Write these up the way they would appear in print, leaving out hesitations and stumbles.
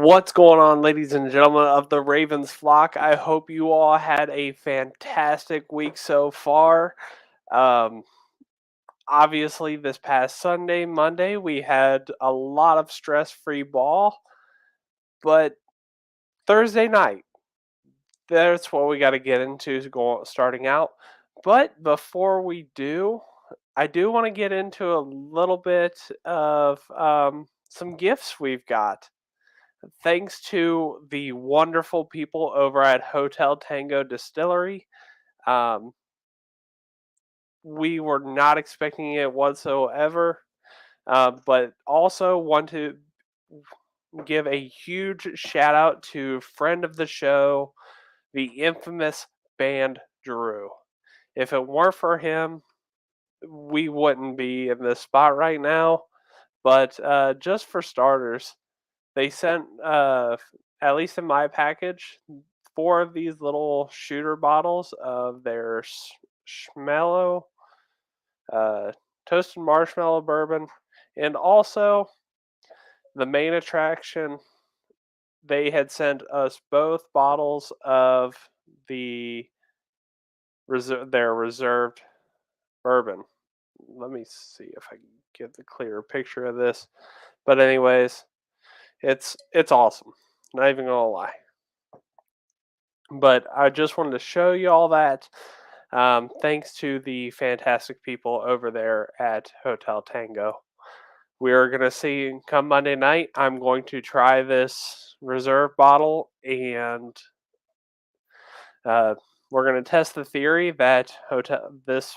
What's going on, ladies and gentlemen of the Ravens flock? I hope you all had a fantastic week so far. Um, Obviously, this past Sunday, Monday, we had a lot of stress free ball, but Thursday night, that's what we got to get into starting out. But before we do, I do want to get into a little bit of some gifts we've got. Thanks to the wonderful people over at Hotel Tango Distillery. Um, we were not expecting it whatsoever, but also want to give a huge shout out to friend of the show, the infamous band Drew. If it weren't for him, we wouldn't be in this spot right now. But just for starters, they sent, at least in my package, four of these little shooter bottles of their Schmellow, uh, toasted marshmallow bourbon, and also the main attraction. They had sent us both bottles of the their reserved bourbon. Let me see if I can get the clearer picture of this. But anyways, it's awesome. Not even gonna lie. But I just wanted to show you all that. Thanks to the fantastic people over there at Hotel Tango. We are going to see come Monday night. I'm going to try this reserve bottle, and uh, we're going to test the theory that this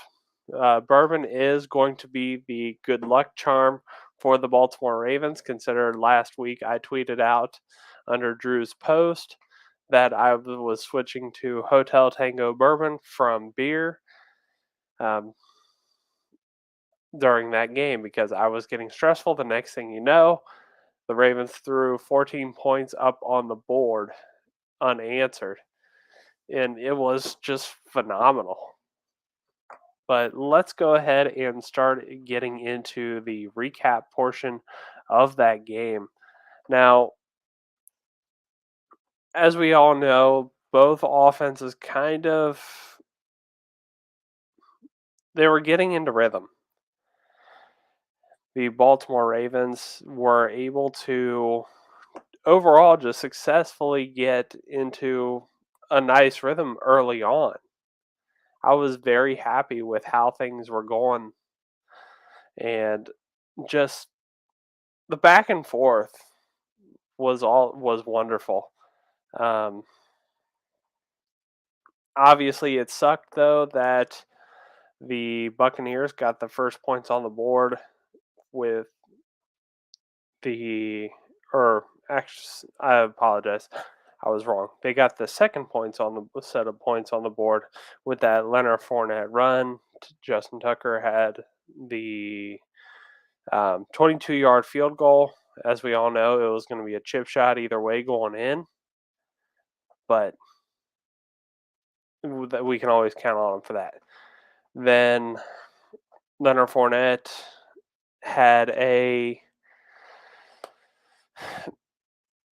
bourbon is going to be the good luck charm for the Baltimore Ravens. Consider last week I tweeted out under Drew's post that I was switching to Hotel Tango bourbon from beer um, during that game because I was getting stressful. The next thing you know, the Ravens threw 14 points up on the board unanswered, and it was just phenomenal. But let's go ahead and start getting into the recap portion of that game. Now, as we all know, both offenses they were getting into rhythm. The Baltimore Ravens were able to overall just successfully get into a nice rhythm early on. I was very happy with how things were going, and just the back and forth was wonderful. Um, Obviously, it sucked though that the Buccaneers got the first points on the board with the or actually I apologize. I was wrong. They got the second points on the set of points on the board with that Leonard Fournette run. Justin Tucker had the 22-yard field goal. As we all know, it was going to be a chip shot either way going in, but we can always count on him for that. Then Leonard Fournette had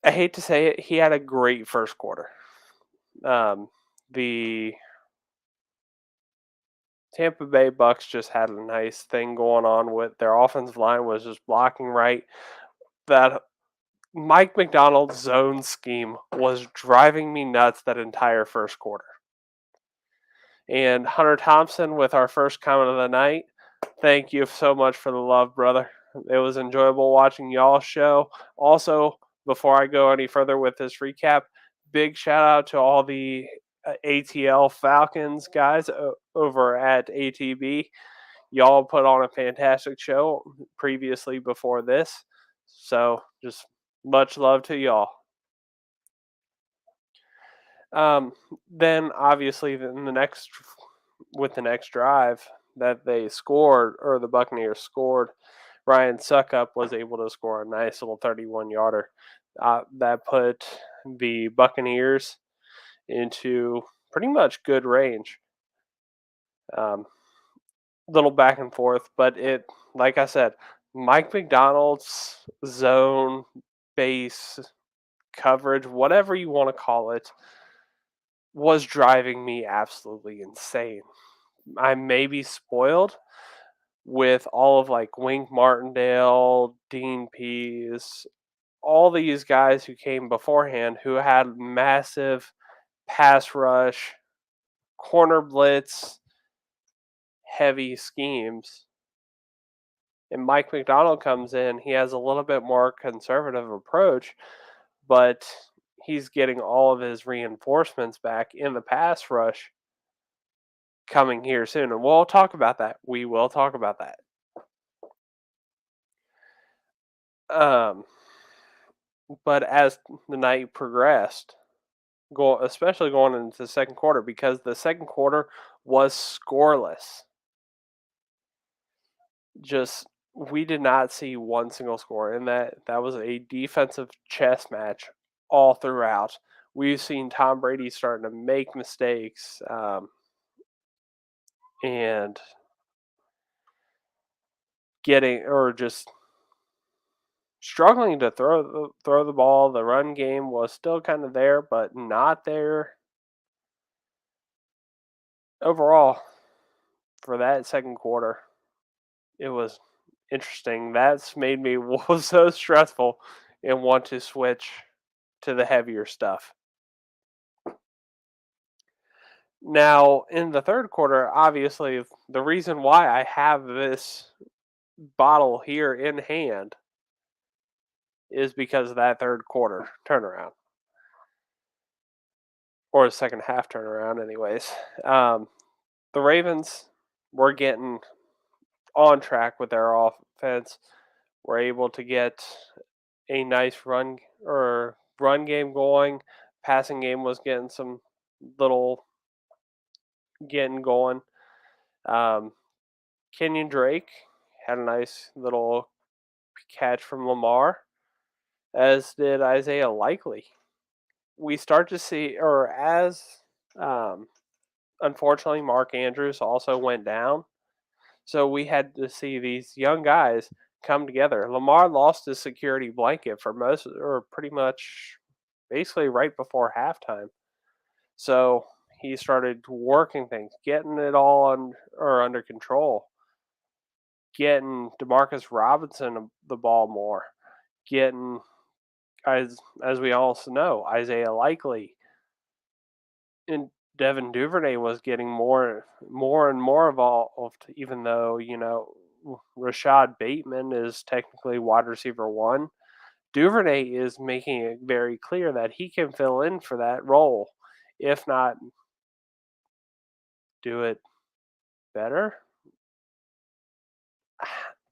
I hate to say it, he had a great first quarter. The Tampa Bay Bucks just had a nice thing going on with their offensive line was just blocking right. That Mike McDonald's zone scheme was driving me nuts that entire first quarter. And Hunter Thompson with our first comment of the night. Thank you so much for the love, brother. It was enjoyable watching y'all's show. Also, before I go any further with this recap, big shout out to all the ATL Falcons guys over at ATB. Y'all put on a fantastic show previously before this. So just much love to y'all. Then obviously in the next drive that they scored or the Buccaneers scored, Ryan Suckup was able to score a nice little 31-yarder. That put the Buccaneers into pretty much good range. Little back and forth, but it, like I said, Mike McDonald's zone base coverage, whatever you want to call it, was driving me absolutely insane. I may be spoiled with all of like Wink Martindale, Dean Pease, all these guys who came beforehand who had massive pass rush, corner blitz, heavy schemes. And Mike McDonald comes in, he has a little bit more conservative approach, but he's getting all of his reinforcements back in the pass rush coming here soon. And we'll talk about that. We will talk about that. Um, but as the night progressed, especially going into the second quarter, because the second quarter was scoreless. Just we did not see one single score, and that was a defensive chess match all throughout. We've seen Tom Brady starting to make mistakes, and just struggling to throw the ball. The run game was still kind of there, but not there. Overall, for that second quarter, it was interesting. That's made me was so stressful and want to switch to the heavier stuff. Now, in the third quarter, obviously, the reason why I have this bottle here in hand is because of that third quarter turnaround, or the second half turnaround, anyways. The Ravens were getting on track with their offense. Were able to get a nice run game going. Passing game was getting some little getting going. Um, Kenyon Drake had a nice little catch from Lamar, as did Isaiah Likely. We start to see, or as unfortunately, Mark Andrews also went down. So we had to see these young guys come together. Lamar lost his security blanket for most, or pretty much, basically right before halftime. So he started working things, getting it all under control, getting Demarcus Robinson the ball more, getting as we also know Isaiah Likely, and Devin Duvernay was getting more and more involved, even though, Rashad Bateman is technically wide receiver one. Duvernay is making it very clear that he can fill in for that role, if not do it better.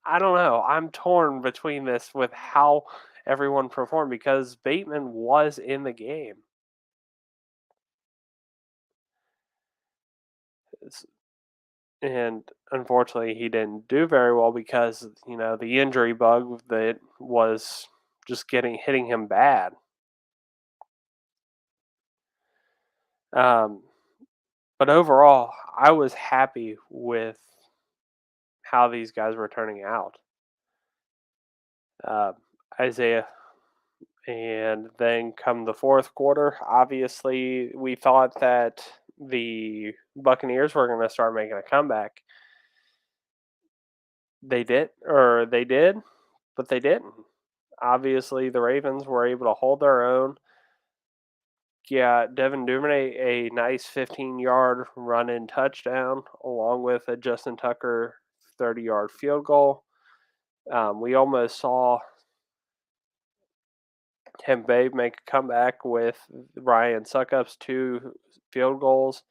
I don't know. I'm torn between this with how everyone performed, because Bateman was in the game. And unfortunately, he didn't do very well because, the injury bug that was just hitting him bad. Um, but overall, I was happy with how these guys were turning out. Uh, Isaiah, and then come the fourth quarter, obviously we thought that the Buccaneers were going to start making a comeback. They did, but they didn't. Obviously, the Ravens were able to hold their own. Yeah, Devin Duvernay a nice 15-yard run-in touchdown, along with a Justin Tucker 30-yard field goal. We almost saw Tampa Bay make a comeback with Ryan Succop's 2 field goals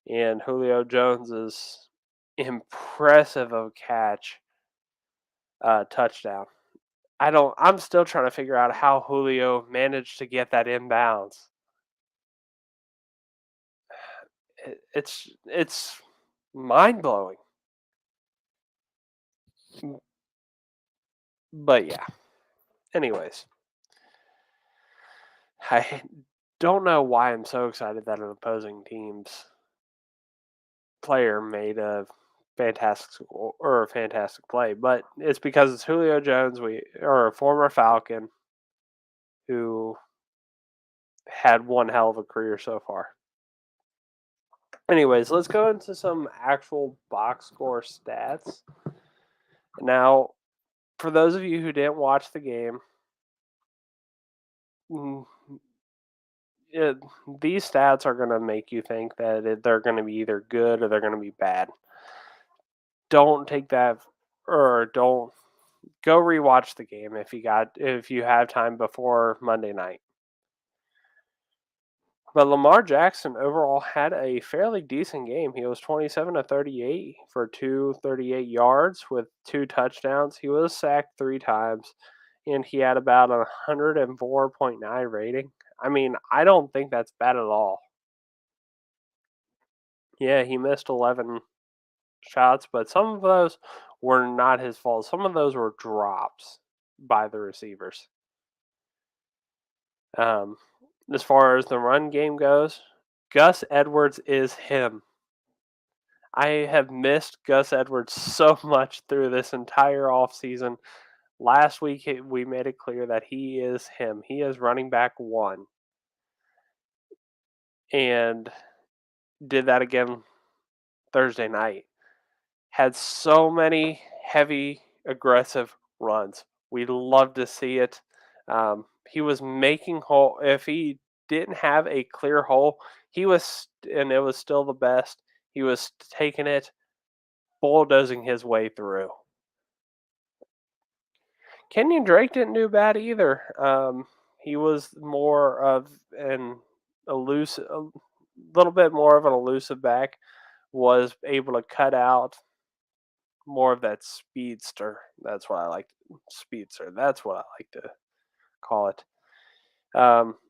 and Julio Jones's impressive of catch touchdown. I'm still trying to figure out how Julio managed to get that inbounds. It's mind blowing. But yeah. Anyways, I don't know why I'm so excited that an opposing team's player made a fantastic play, but it's because it's Julio Jones, or a former Falcon, who had one hell of a career so far. Anyways, let's go into some actual box score stats. Now, for those of you who didn't watch the game, mm, it, these stats are going to make you think that they're going to be either good or they're going to be bad. Don't take that, or don't go rewatch the game if you have time before Monday night. But Lamar Jackson overall had a fairly decent game. He was 27 of 38 for 238 yards with 2 touchdowns. He was sacked 3 times, and he had about a 104.9 rating. I mean, I don't think that's bad at all. Yeah, he missed 11 shots, but some of those were not his fault. Some of those were drops by the receivers. Um, as far as the run game goes, Gus Edwards is him. I have missed Gus Edwards so much through this entire offseason. Last week, we made it clear that he is him. He is running back one. And did that again Thursday night. Had so many heavy, aggressive runs. We love to see it. He was making hole. If he didn't have a clear hole, and it was still the best. He was taking it, bulldozing his way through. Kenyon Drake didn't do bad either. He was more of a little bit more of an elusive back. Was able to cut out more of that speedster. That's what I like. Speedster. That's what I like to call it.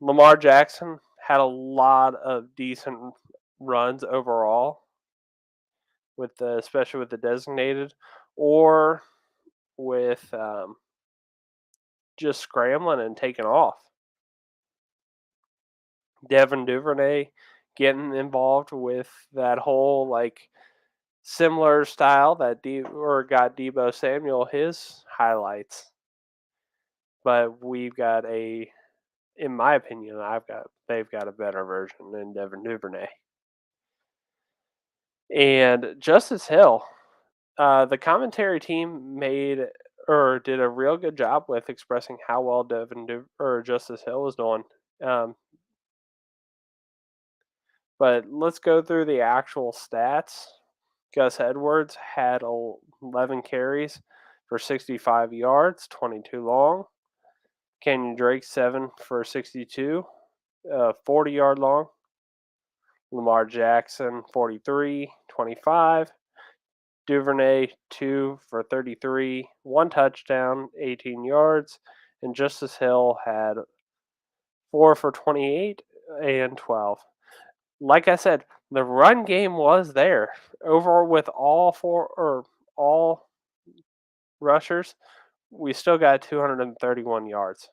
Lamar Jackson had a lot of decent runs overall, especially with the designated, or with just scrambling and taking off. Devin Duvernay getting involved with that whole similar style that got Debo Samuel his highlights. But in my opinion, they've got a better version than Devin Duvernay. And Justice Hill, the commentary team did a real good job with expressing how well Justice Hill was doing. But let's go through the actual stats. Gus Edwards had 11 carries for 65 yards, 22 long. Kenyon Drake, 7 for 62, 40-yard long. Lamar Jackson, 43, 25. Duvernay, 2 for 33, 1 touchdown, 18 yards. And Justice Hill had 4 for 28 and 12. Like I said, the run game was there. Overall, with all rushers, we still got 231 yards.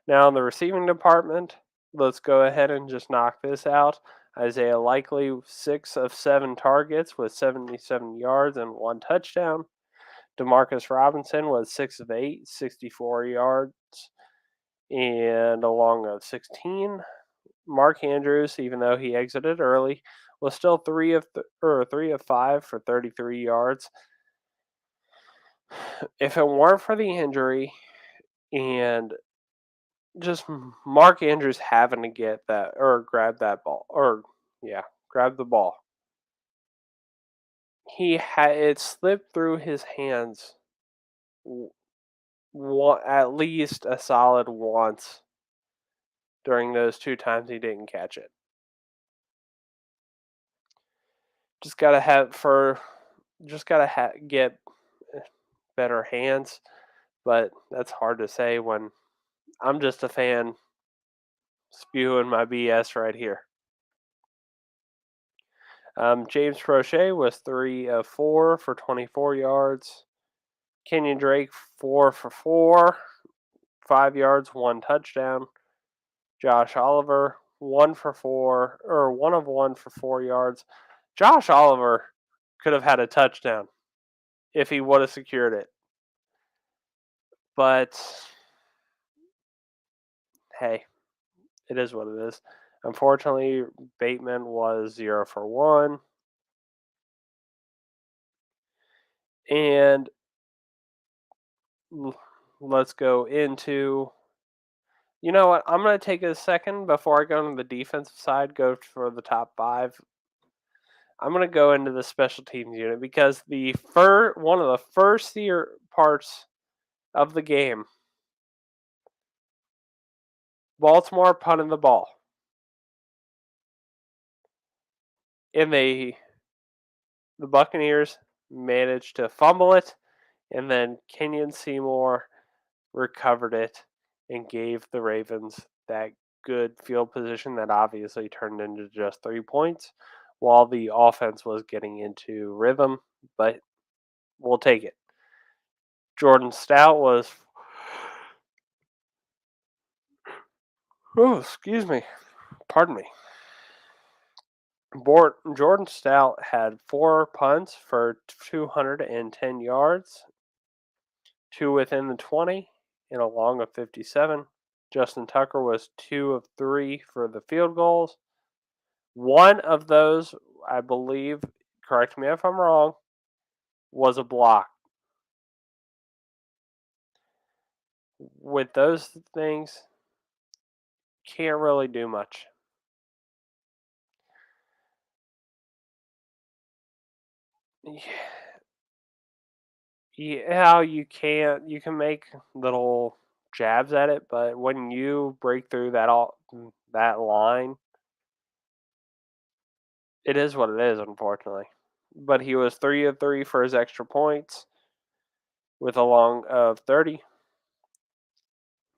Now in the receiving department, let's go ahead and just knock this out. Isaiah Likely, 6 of 7 targets with 77 yards and 1 touchdown. Demarcus Robinson was 6 of 8, 64 yards and a long of 16. Mark Andrews, even though he exited early, was still 3 of 5 for 33 yards. If it weren't for the injury and just Mark Andrews having to get that or grab that ball grab the ball, it slipped through his hands at least a solid once during those 2 times he didn't catch it. Just gotta get better hands, but that's hard to say when I'm just a fan spewing my BS right here. James Prochet was 3 of 4 for 24 yards. Kenyon Drake, 4 for 4, 5 yards, 1 touchdown. Josh Oliver, 1 of 1 for 4 yards. Josh Oliver could have had a touchdown if he would have secured it. But hey, it is what it is. Unfortunately, Bateman was 0 for 1. And let's go into. You know what? I'm going to take a second before I go into the defensive side, go for the top 5. I'm going to go into the special teams unit because one of the first year parts of the game, Baltimore punted the ball. And the Buccaneers managed to fumble it, and then Kenyon Seymour recovered it and gave the Ravens that good field position that obviously turned into just 3 points while the offense was getting into rhythm, but we'll take it. Jordan Stout was excuse me. Pardon me. Jordan Stout had 4 punts for 210 yards, 2 within the 20, and a long of 57. Justin Tucker was 2 of 3 for the field goals. One of those, I believe, correct me if I'm wrong, was a block. With those things, can't really do much. Yeah, you can make little jabs at it, but when you break through that line, it is what it is, unfortunately. But he was 3 of 3 for his extra points with a long of 30.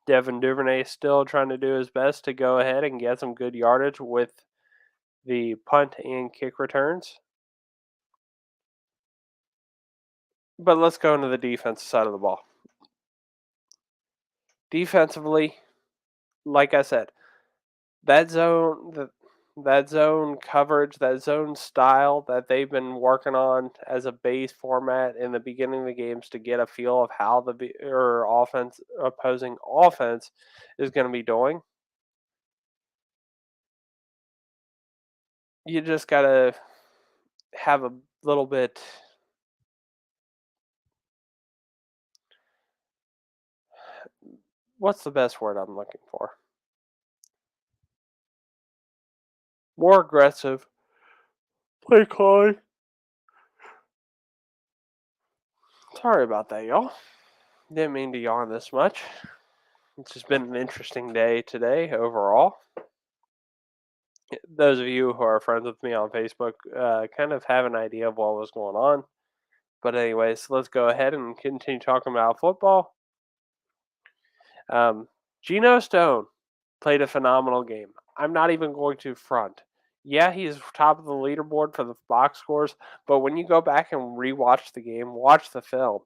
Devin Duvernay still trying to do his best to go ahead and get some good yardage with the punt and kick returns. But let's go into the defensive side of the ball. Defensively, like I said, that zone coverage, that zone style that they've been working on as a base format in the beginning of the games to get a feel of how the opposing offense is going to be doing. You just got to have a little bit. What's the best word I'm looking for? More aggressive play calling. Sorry about that, y'all. Didn't mean to yawn this much. It's just been an interesting day today overall. Those of you who are friends with me on Facebook kind of have an idea of what was going on. But anyways, let's go ahead and continue talking about football. Geno Stone played a phenomenal game. I'm not even going to front. Yeah, he's top of the leaderboard for the box scores, but when you go back and rewatch the game, watch the film,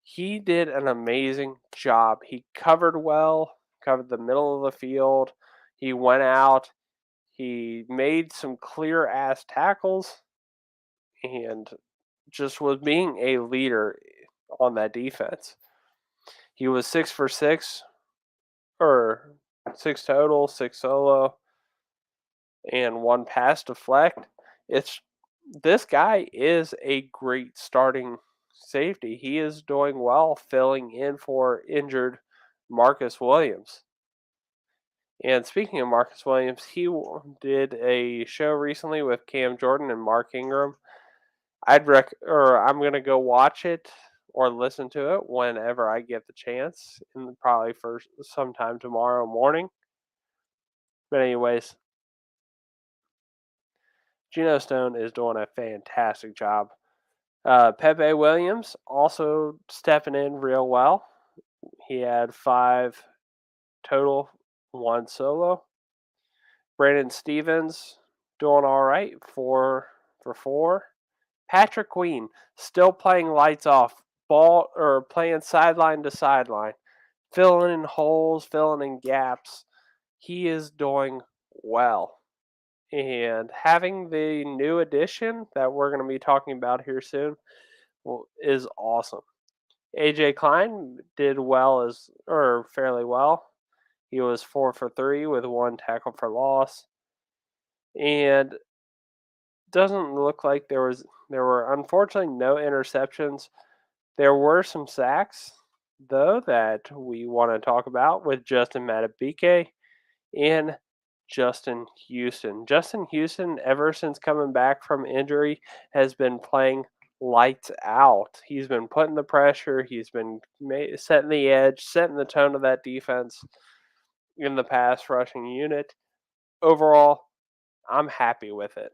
he did an amazing job. He covered well, covered the middle of the field. He went out, he made some clear ass tackles, and just was being a leader on that defense. He was 6 for 6, or 6 total, 6 solo, and 1 pass deflect. This guy is a great starting safety. He is doing well filling in for injured Marcus Williams. And speaking of Marcus Williams, he did a show recently with Cam Jordan and Mark Ingram. I'm gonna go watch it or listen to it whenever I get the chance, and probably for sometime tomorrow morning. But anyways, Geno Stone is doing a fantastic job. Pepe Williams also stepping in real well. He had 5 total, 1 solo. Brandon Stevens doing all right, 4 for 4. Patrick Queen still playing lights off, playing sideline to sideline, filling in holes, filling in gaps. He is doing well. And having the new addition that we're going to be talking about here soon is awesome. AJ Klein did fairly well. He was 4 for 3 with one tackle for loss, and doesn't look like there were unfortunately no interceptions. There were some sacks though that we want to talk about with Justin Matabike and Justin Houston. Justin Houston, ever since coming back from injury, has been playing lights out. He's been putting the pressure. He's been setting the edge, setting the tone of that defense in the pass rushing unit. Overall, I'm happy with it.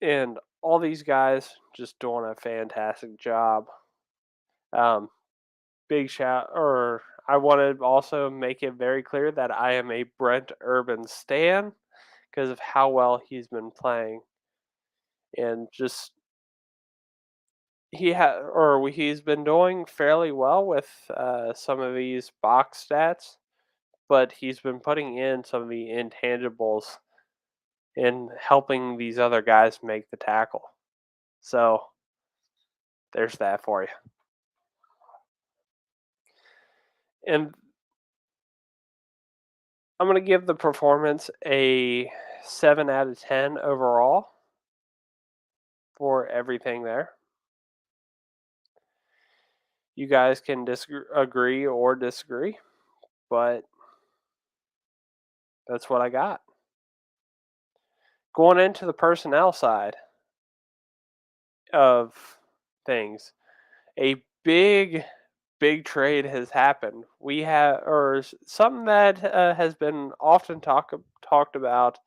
And all these guys just doing a fantastic job. Um, big shout, or I want to also make it very clear that I am a Brent Urban stan because of how well he's been playing, and just he's been doing fairly well with some of these box stats, but he's been putting in some of the intangibles and helping these other guys make the tackle. So there's that for you. And I'm going to give the performance a 7 out of 10 overall for everything there. You guys can agree or disagree, but that's what I got. Going into the personnel side of things, a big trade has happened. We have, or something that has been often talked about,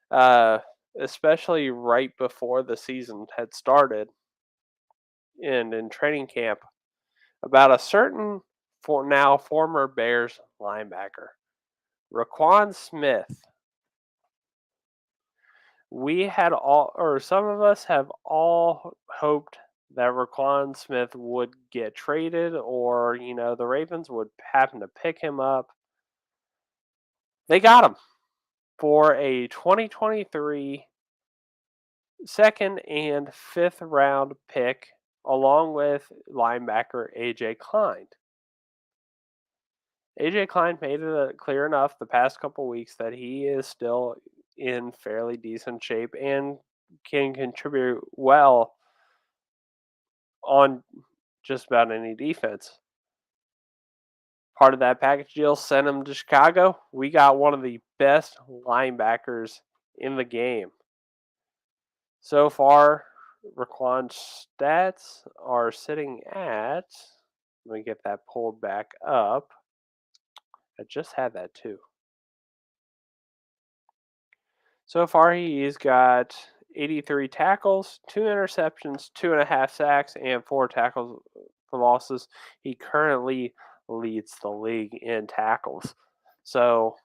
uh, especially right before the season had started and in training camp, about a certain former Bears linebacker, Raquan Smith. We had all, or some of us have all hoped that Raquan Smith would get traded, or the Ravens would happen to pick him up. They got him for a 2023 second and fifth round pick, along with linebacker AJ Klein. AJ Klein made it clear enough the past couple weeks that he is still in fairly decent shape and can contribute well on just about any defense. Part of that package deal sent him to Chicago. We got one of the best linebackers in the game. So far, Raquan's stats are sitting at, let me get that pulled back up. I just had that too. So far, he's got 83 tackles, 2 interceptions, 2.5 sacks, and 4 tackles for losses. He currently leads the league in tackles. So,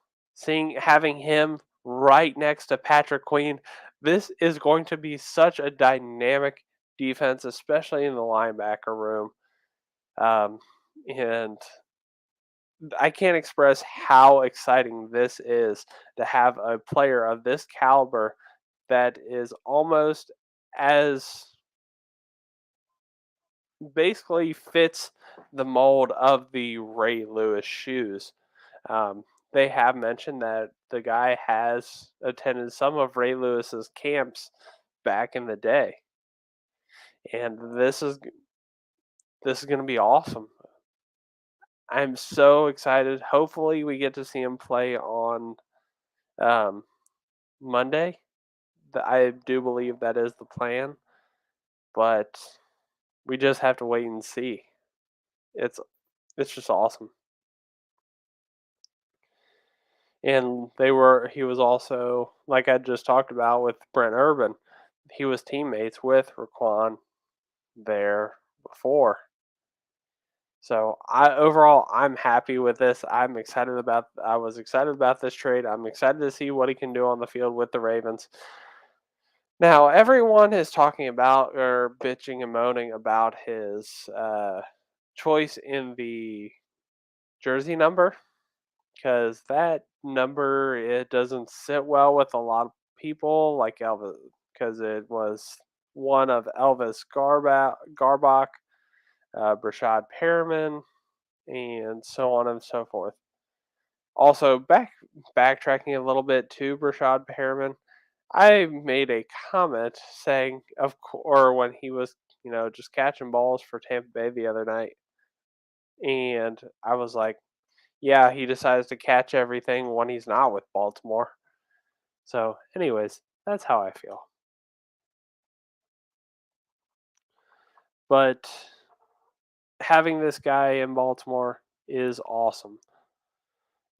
having him right next to Patrick Queen, this is going to be such a dynamic defense, especially in the linebacker room. And I can't express how exciting this is to have a player of this caliber that is almost as basically fits the mold of the Ray Lewis shoes. They have mentioned that the guy has attended some of Ray Lewis's camps back in the day, and this is going to be awesome. I'm so excited. Hopefully, we get to see him play on um, Monday. I do believe that is the plan, but we just have to wait and see. It's it's just awesome. And he was also, like I just talked about with Brent Urban, he was teammates with Raquan there before. So I'm happy with this. I was excited about this trade. I'm excited to see what he can do on the field with the Ravens. Now, everyone is talking about or bitching and moaning about his choice in the jersey number, because that number, it doesn't sit well with a lot of people, like Elvis, because it was one of Elvis Garbach, Brashad Perriman, and so on and so forth. Also, backtracking a little bit to Brashad Perriman, I made a comment saying, or when he was, just catching balls for Tampa Bay the other night, and I was like, yeah, he decides to catch everything when he's not with Baltimore. So, anyways, that's how I feel. But having this guy in Baltimore is awesome.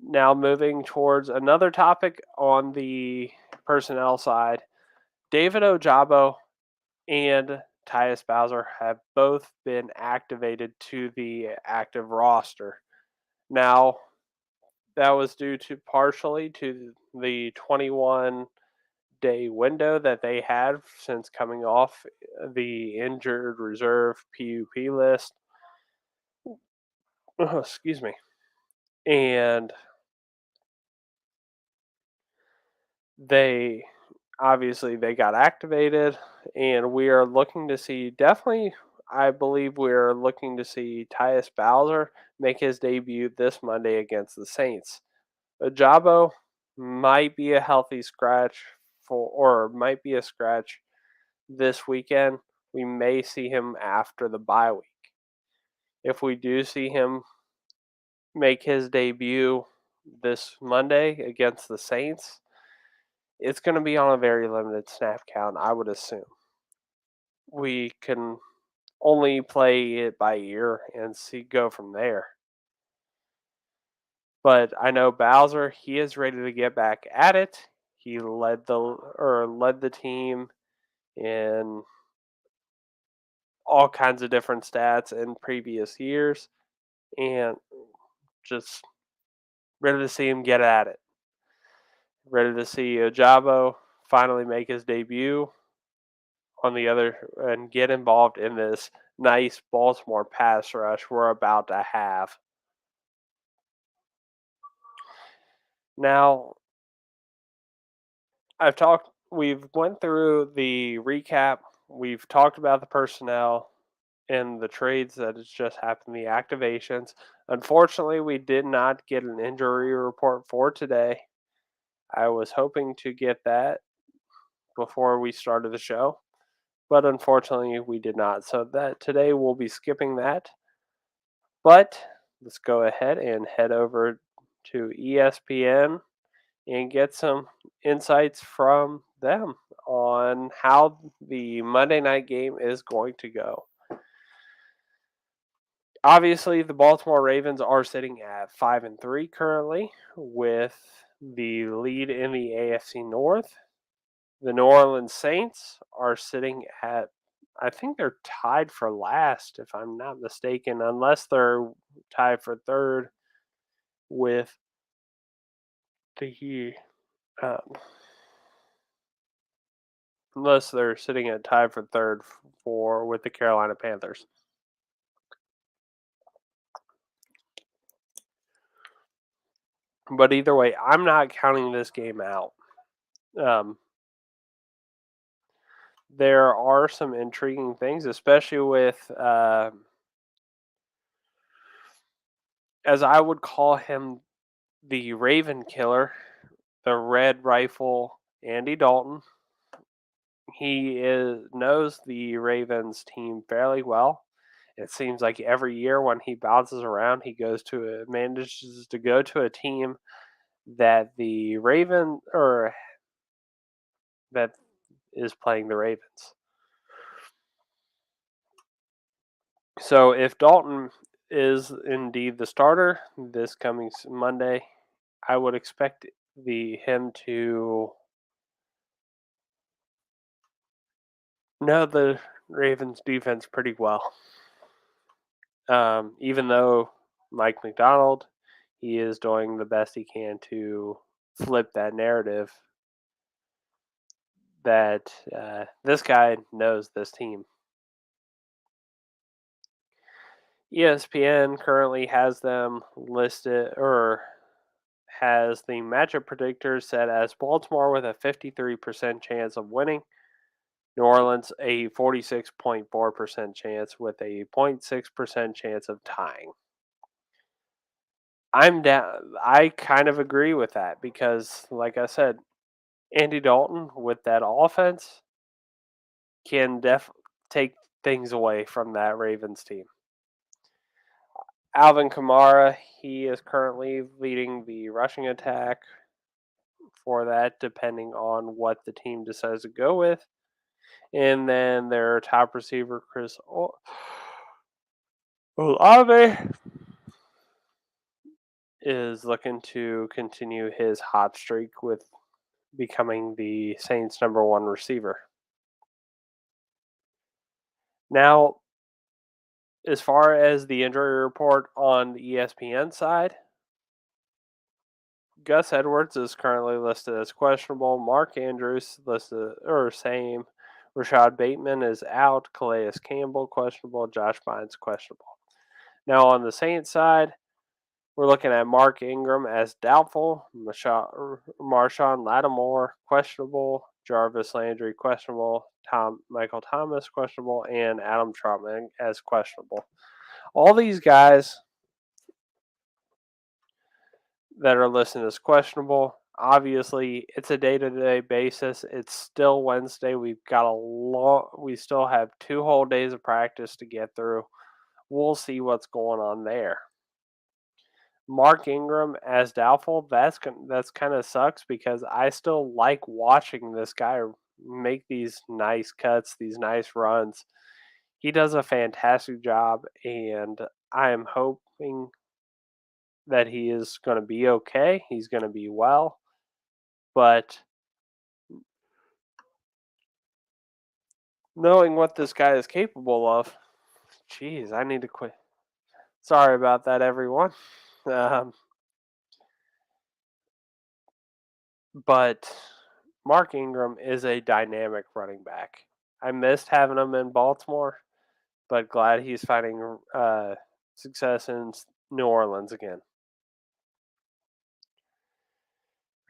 Now, moving towards another topic on the personnel side, David Ojabo and Tyus Bowser have both been activated to the active roster. Now, that was due to partially to the 21-day window that they had since coming off the injured reserve PUP list. Oh, excuse me. And they they got activated, and we are looking to see, definitely, I believe we're looking to see Tyus Bowser make his debut this Monday against the Saints. Ajabo might be a healthy scratch or might be a scratch this weekend. We may see him after the bye week. If we do see him make his debut this Monday against the Saints, it's going to be on a very limited snap count, I would assume. We can only play it by ear and go from there. But I know Bowser, he is ready to get back at it. He led the team in all kinds of different stats in previous years, and just ready to see him get at it. Ready to see Ojabo finally make his debut on the other and get involved in this nice Baltimore pass rush we're about to have. Now, we've went through the recap, we've talked about the personnel and the trades that has just happened, the activations. Unfortunately, we did not get an injury report for today. I was hoping to get that before we started the show, but unfortunately we did not. So that today we'll be skipping that. But let's go ahead and head over to ESPN and get some insights from them on how the Monday night game is going to go. Obviously, the Baltimore Ravens are sitting at 5-3 currently, with the lead in the AFC North. The New Orleans Saints are sitting at, I think they're tied for last, if I'm not mistaken, unless they're tied for third with the um, unless they're sitting at tied for third for with the Carolina Panthers. But either way, I'm not counting this game out. There are some intriguing things, especially with, as I would call him, the Raven Killer, the Red Rifle, Andy Dalton. He knows the Ravens team fairly well. It seems like every year when he bounces around, he manages to go to a team that the Raven or that is playing the Ravens. So if Dalton is indeed the starter this coming Monday, I would expect him to know the Ravens defense pretty well. Even though Mike McDonald, he is doing the best he can to flip that narrative that this guy knows this team. ESPN currently has them listed, or has the matchup predictors set as Baltimore with a 53% chance of winning, New Orleans a 46.4% chance with a 0.6% chance of tying. I'm down. I kind of agree with that because, like I said, Andy Dalton with that offense can take things away from that Ravens team. Alvin Kamara, he is currently leading the rushing attack for that, depending on what the team decides to go with. And then their top receiver, Chris Olave, is looking to continue his hot streak with becoming the Saints' number one receiver. Now, as far as the injury report on the ESPN side, Gus Edwards is currently listed as questionable. Mark Andrews listed or same. Rashad Bateman is out. Calais Campbell questionable. Josh Bynes questionable. Now on the Saints side, we're looking at Mark Ingram as doubtful. Marshawn Lattimore questionable. Jarvis Landry questionable. Michael Thomas questionable, and Adam Trautman as questionable. All these guys that are listed as questionable. Obviously, it's a day-to-day basis. It's still Wednesday. We still have 2 whole days of practice to get through. We'll see what's going on there. Mark Ingram as doubtful. That's kind of sucks because I still like watching this guy make these nice cuts, these nice runs. He does a fantastic job, and I am hoping that he is going to be okay. He's going to be well. But knowing what this guy is capable of, geez, I need to quit. Sorry about that, everyone. Um, but Mark Ingram is a dynamic running back. I missed having him in Baltimore, but glad he's finding success in New Orleans again.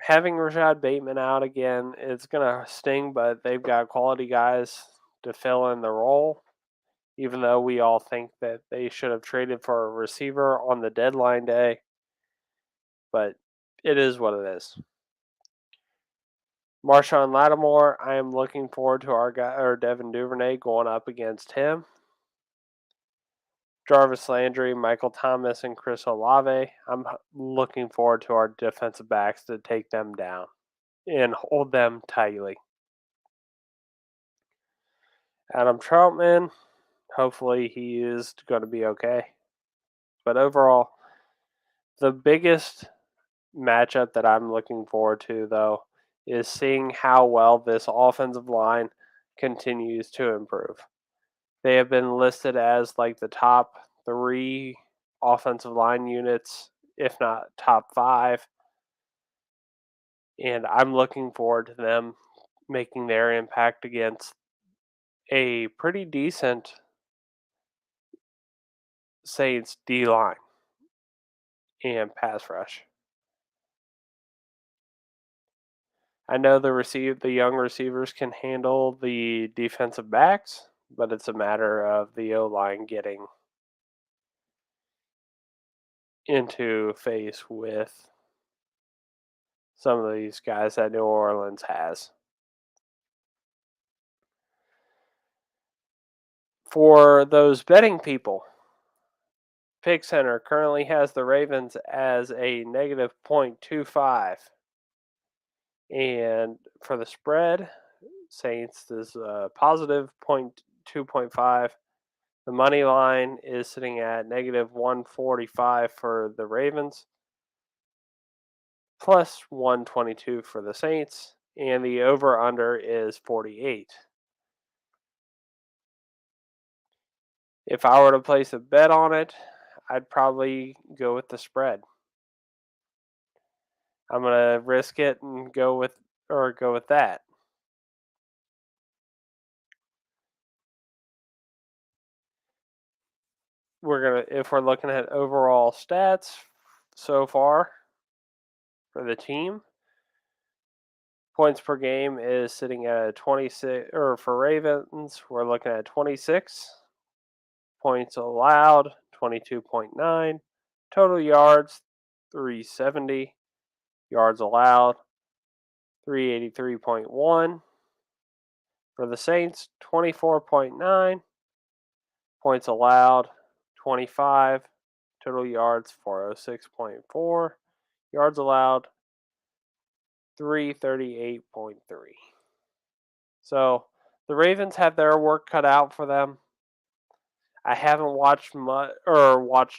Having Rashad Bateman out again, it's going to sting, but they've got quality guys to fill in the role. Even though we all think that they should have traded for a receiver on the deadline day. But it is what it is. Marshawn Lattimore, I am looking forward to our guy or Devin Duvernay going up against him. Jarvis Landry, Michael Thomas, and Chris Olave. I'm looking forward to our defensive backs to take them down and hold them tightly. Adam Trautman, hopefully he is going to be okay. But overall, the biggest matchup that I'm looking forward to, though, is seeing how well this offensive line continues to improve. They have been listed as like the top 3 offensive line units, if not top 5. And I'm looking forward to them making their impact against a pretty decent Saints D line and pass rush. I know the young receivers can handle the defensive backs, but it's a matter of the O-line getting into face with some of these guys that New Orleans has. For those betting people, Pick Center currently has the Ravens as a negative 0.25. And for the spread, Saints is a positive 2.5. The money line is sitting at negative 145 for the Ravens, plus 122 for the Saints, and the over-under is 48. If I were to place a bet on it, I'd probably go with the spread. I'm gonna risk it and go with that. If we're looking at overall stats so far for the team, points per game is sitting at 26, or for Ravens, we're looking at 26. Points allowed, 22.9. Total yards, 370. Yards allowed, 383.1. For the Saints, 24.9. Points allowed, 25. Total yards, 406.4. Yards allowed, 338.3. So the Ravens have their work cut out for them. I haven't watched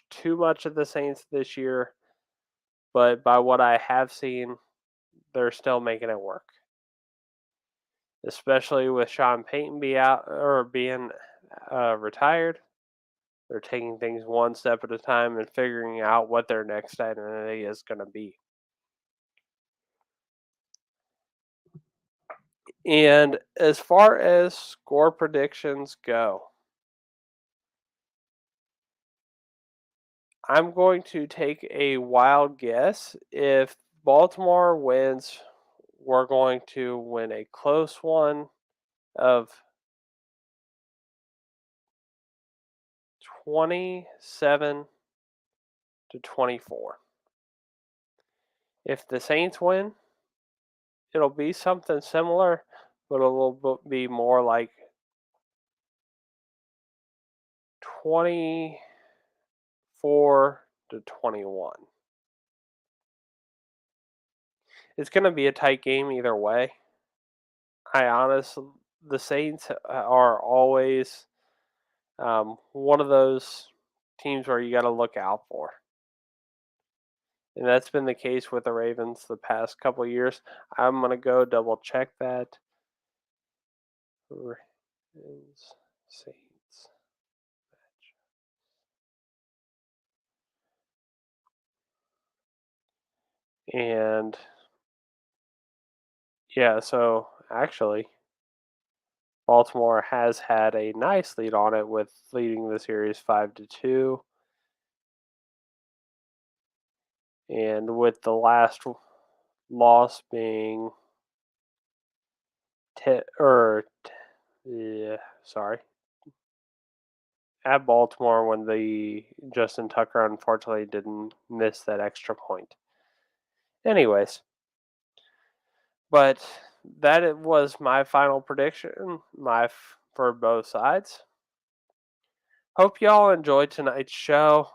too much of the Saints this year, but by what I have seen, they're still making it work. Especially with Sean Payton being retired, they're taking things one step at a time and figuring out what their next identity is going to be. And as far as score predictions go, I'm going to take a wild guess. If Baltimore wins, we're going to win a close one of 27-24. If the Saints win, it'll be something similar, but it will be more like 24-21. It's going to be a tight game either way. The Saints are always one of those teams where you got to look out for. And that's been the case with the Ravens the past couple of years. I'm going to go double check that. Ravens, Saints match. And yeah, so actually, Baltimore has had a nice lead on it with leading the series 5-2. And with the last loss being at Baltimore when the Justin Tucker unfortunately didn't miss that extra point. Anyways, but that was my final prediction, for both sides. Hope y'all enjoyed tonight's show.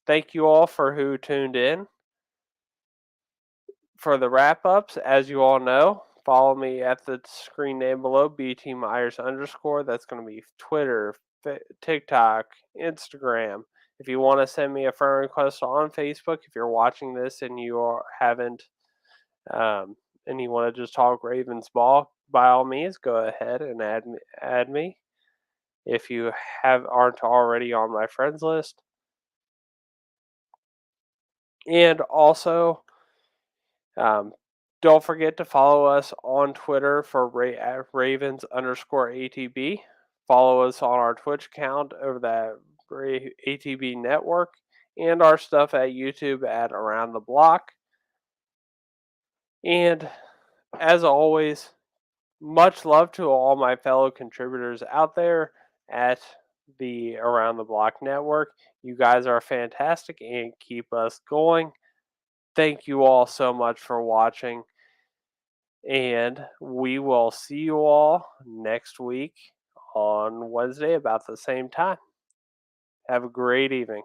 Thank you all for who tuned in. For the wrap-ups, as you all know, follow me at the screen name below, BTMyers_. That's going to be Twitter, TikTok, Instagram. If you want to send me a friend request on Facebook, if you're watching this and haven't, and you want to just talk Ravens ball, by all means, go ahead and add me. If you aren't already on my friends list, and also, don't forget to follow us on Twitter for at Ravens_ATB. Follow us on our Twitch account over that ATB network, and our stuff at YouTube at Around the Block. And as always, much love to all my fellow contributors out there at the Around the Block network. You guys are fantastic and keep us going. Thank you all so much for watching. And we will see you all next week on Wednesday about the same time. Have a great evening.